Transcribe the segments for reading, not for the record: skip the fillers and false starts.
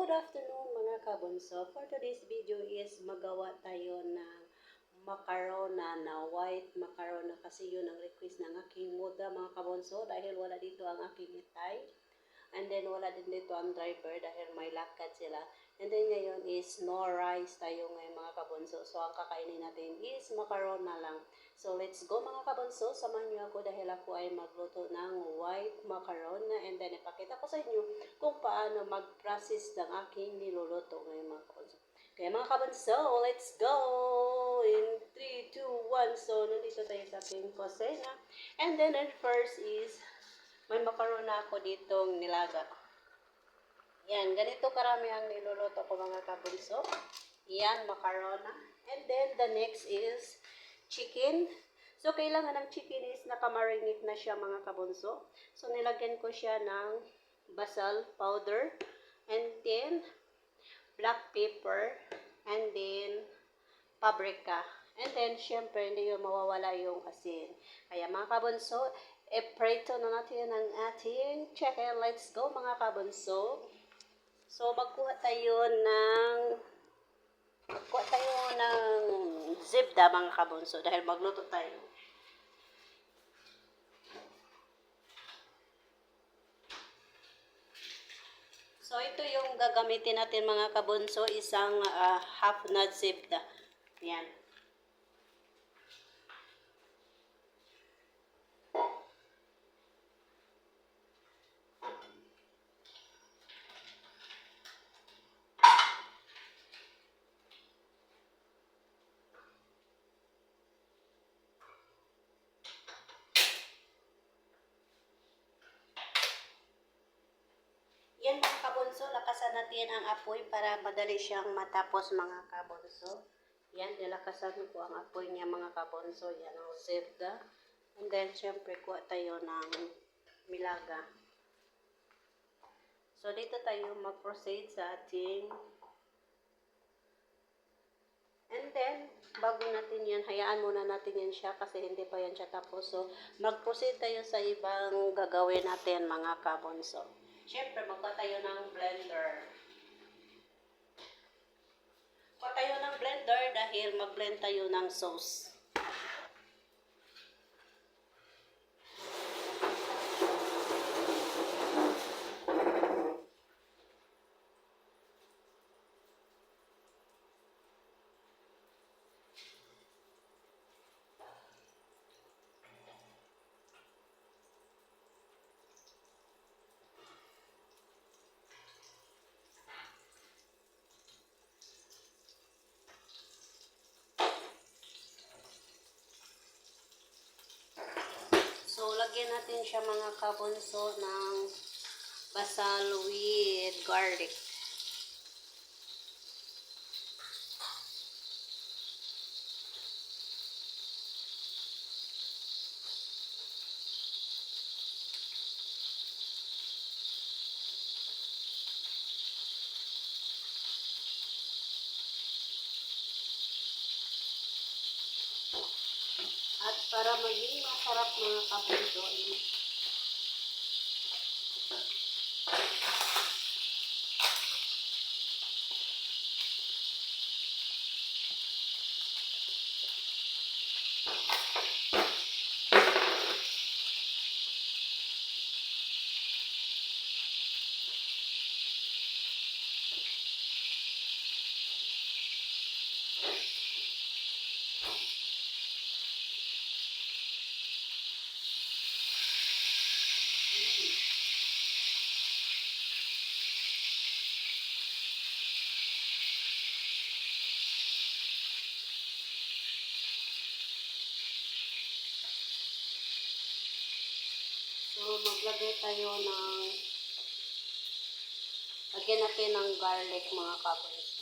Good afternoon mga kabunso. For today's video is magawa tayo ng macarona na white macarona kasi yun ang request ng aking muda mga kabunso dahil wala dito ang aking itay. And then wala din dito ang driver dahil may lakad sila. And then ngayon is no rice tayo ngayon mga kabunso. So ang kakainin natin is macarona lang. So let's go mga kabunso. Samahan niyo ako dahil ako ay magluto ng white macarona. And then ipakita ko sa inyo kung paano mag-process ng aking niluluto ngayon mga kabunso. Okay mga kabunso, let's go! In 3, 2, 1. So nandito tayo sa aking kusina. And then first is may macarona ako ditong nilaga. Yan, ganito karami ang niluluto ko mga kabunso. Yan, macarona. And then the next is chicken. So kailangan ng chicken is nakamarinate na siya mga kabunso. So nilagyan ko siya ng basil powder. And then black pepper. And then paprika. And then syempre hindi yung mawawala yung asin. Kaya mga kabunso, i-prito na natin ang ating chicken. Let's go mga kabunso. So magkuha tayo ng zebda mga kabunso dahil magluto tayo. So ito yung gagamitin natin mga kabunso, isang half na zebda. Yan. Yan mga kabunso, lakasan natin ang apoy para madali siyang matapos mga kabunso. Yan, nilakasan ko ang apoy niya mga kabunso. Yan ang zebda. And then, syempre, kuha tayo ng milaga. So, dito tayo mag-proceed sa ating. And then, bago natin yan, hayaan muna natin yan siya kasi hindi pa yan siya tapos. So, mag-proceed tayo sa ibang gagawin natin mga kabunso. Siyempre, magkuha tayo ng blender. Kuha tayo ng blender dahil mag-blend tayo ng sauce. So, lagyan natin siya mga kabunso ng basil with garlic. At para maging masarap mga kabunso, maglagay tayo ng, lagyan natin ng garlic mga kabunso.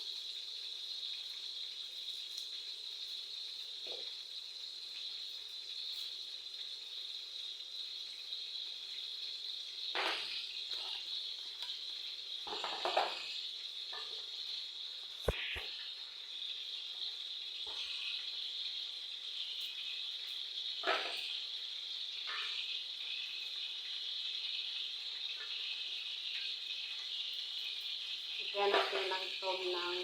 Lagyan natin ng tom ng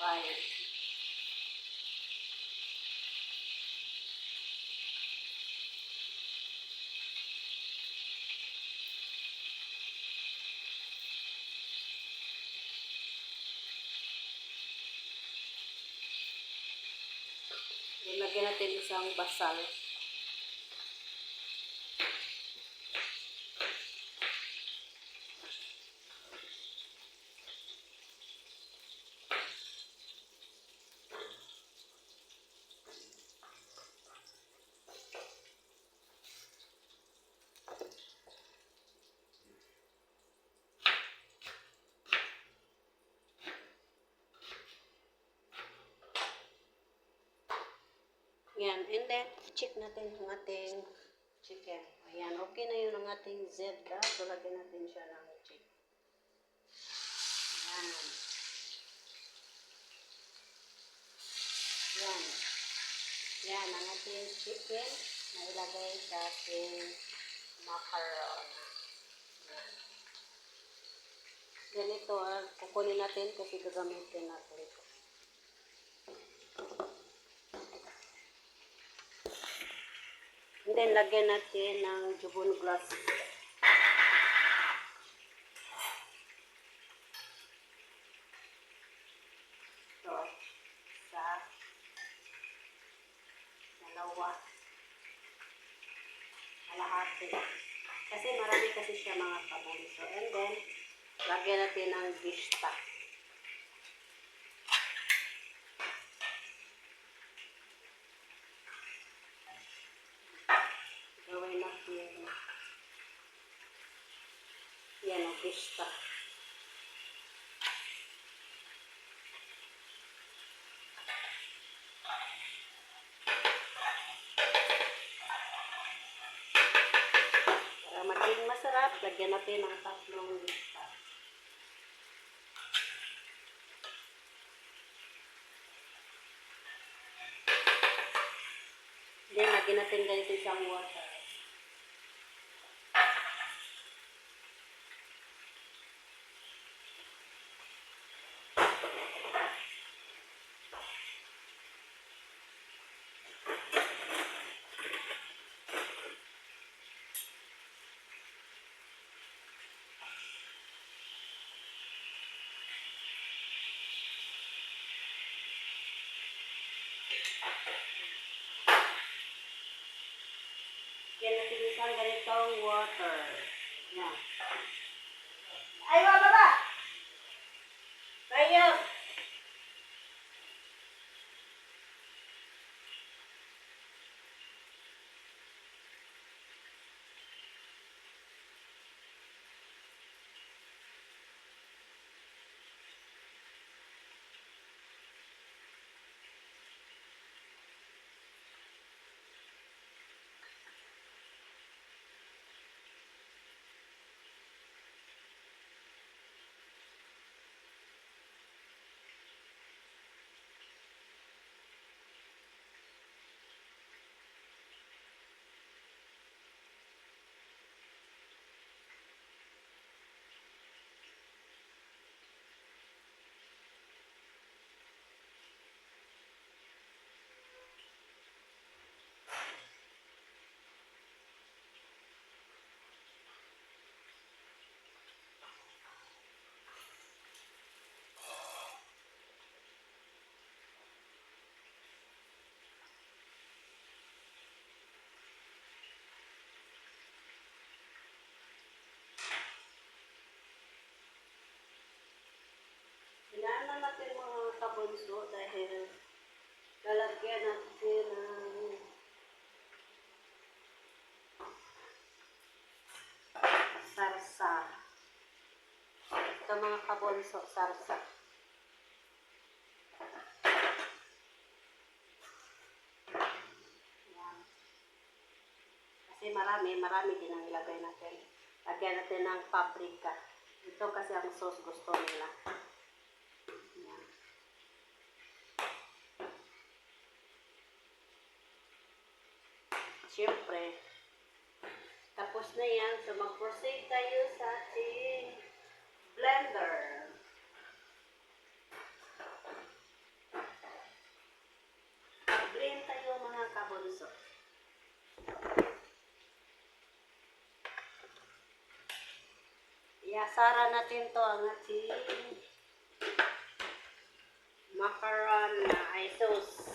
5. Lagyan natin isang basal. Yan, and then check natin ang ating chicken. Ayan, okay na yun ang ating zebra. So, lagyan natin siya ng chicken. Ayan. Yan. Yan, ang ating chicken na ilagay sa ating macaron. Yan. Ganito, kukunin natin kasi gagamitin natin ito. And then, lagyan natin ng jubon glass. Ito, sa dalawa. Kalahati. Kasi marami kasi siya mga kabunso. And then, lagyan natin ng gista. Gawin natin. Yan ang gista. Para maging masarap, lagyan natin ng 3 gista. Then, lagyan natin ganito isang water. Lagyan natin isang ganitong water. Yan. Ay, baba! Tayo! Hinaan natin mga kabunso dahil lalagyan natin ng sarsa. Ito mga kabunso, sarsa. Yan. Kasi marami din ang ilagay natin. Lagyan natin ng paprika. Ito kasi ang sauce gusto nila. Siyempre, tapos na yan. So, mag-proceed tayo sa ating Iasara natin to ang ating macaron na ay sauce.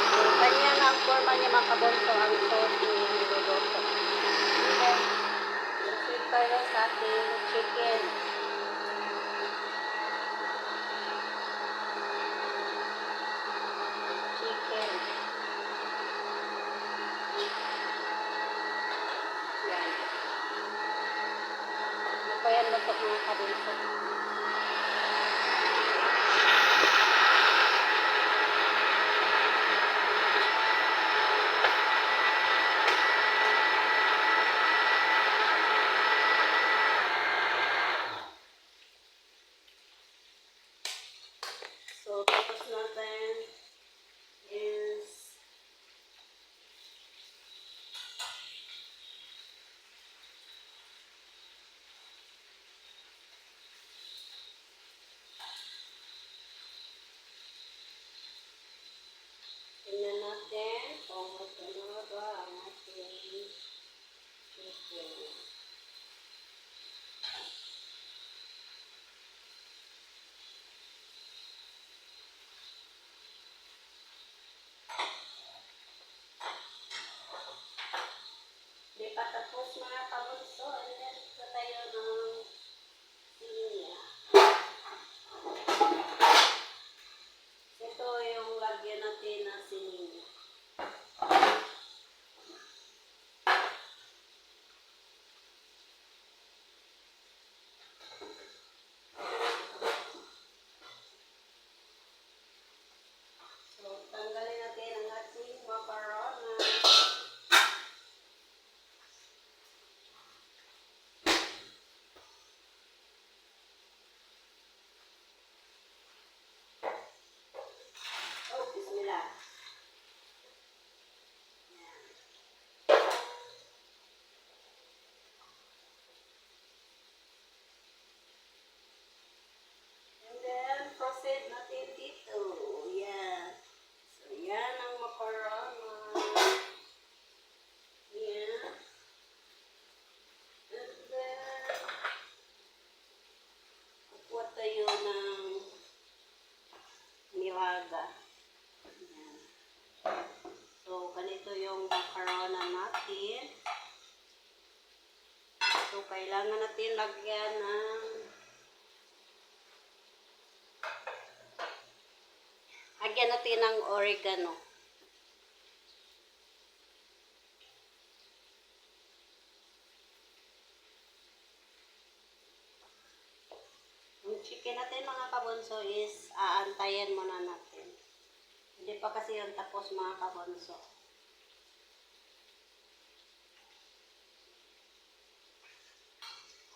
So, kanya na ang forma niya mga kabonso ang sauce ni niluluto. Then, proceed tayo sa ating chicken. Yan. Ano pa yan luto mga kabonso? So, tapos natin is tingnan natin kung ito na ba ang ating chicken. Di pa tapos mga kabunso. And then, ito tayo ng siniya. Ito yung lagyan natin na siniya. So, tanggalin natin ang ating macarona. Oh, bismillah. Yan. And then, proceed natin dito. Yan. So, yan ang macarona. Yan. And then, kukuha tayo ng nilaga. Yan. So, ganito yung macarona natin. So, kailangan natin lagyan ng oregano. Yung chicken natin mga kabonso is aantayin muna natin. Hindi pa kasi yung tapos mga kabonso.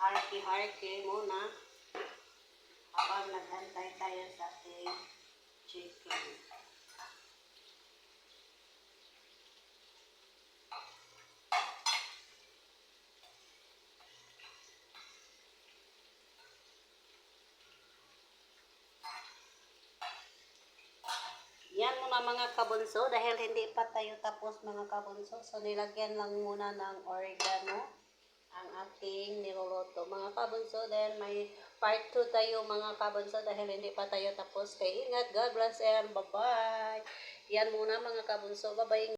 Harki-harki muna habang naghantay tayo sa ating chicken. Yan muna mga kabunso dahil hindi pa tayo tapos mga kabunso. So nilagyan lang muna ng oregano ang ating niluluto mga kabunso. Then may part 2 tayo mga kabunso dahil hindi pa tayo tapos. Kaya ingat, God bless and bye-bye. Yan muna mga kabunso. Bye-bye.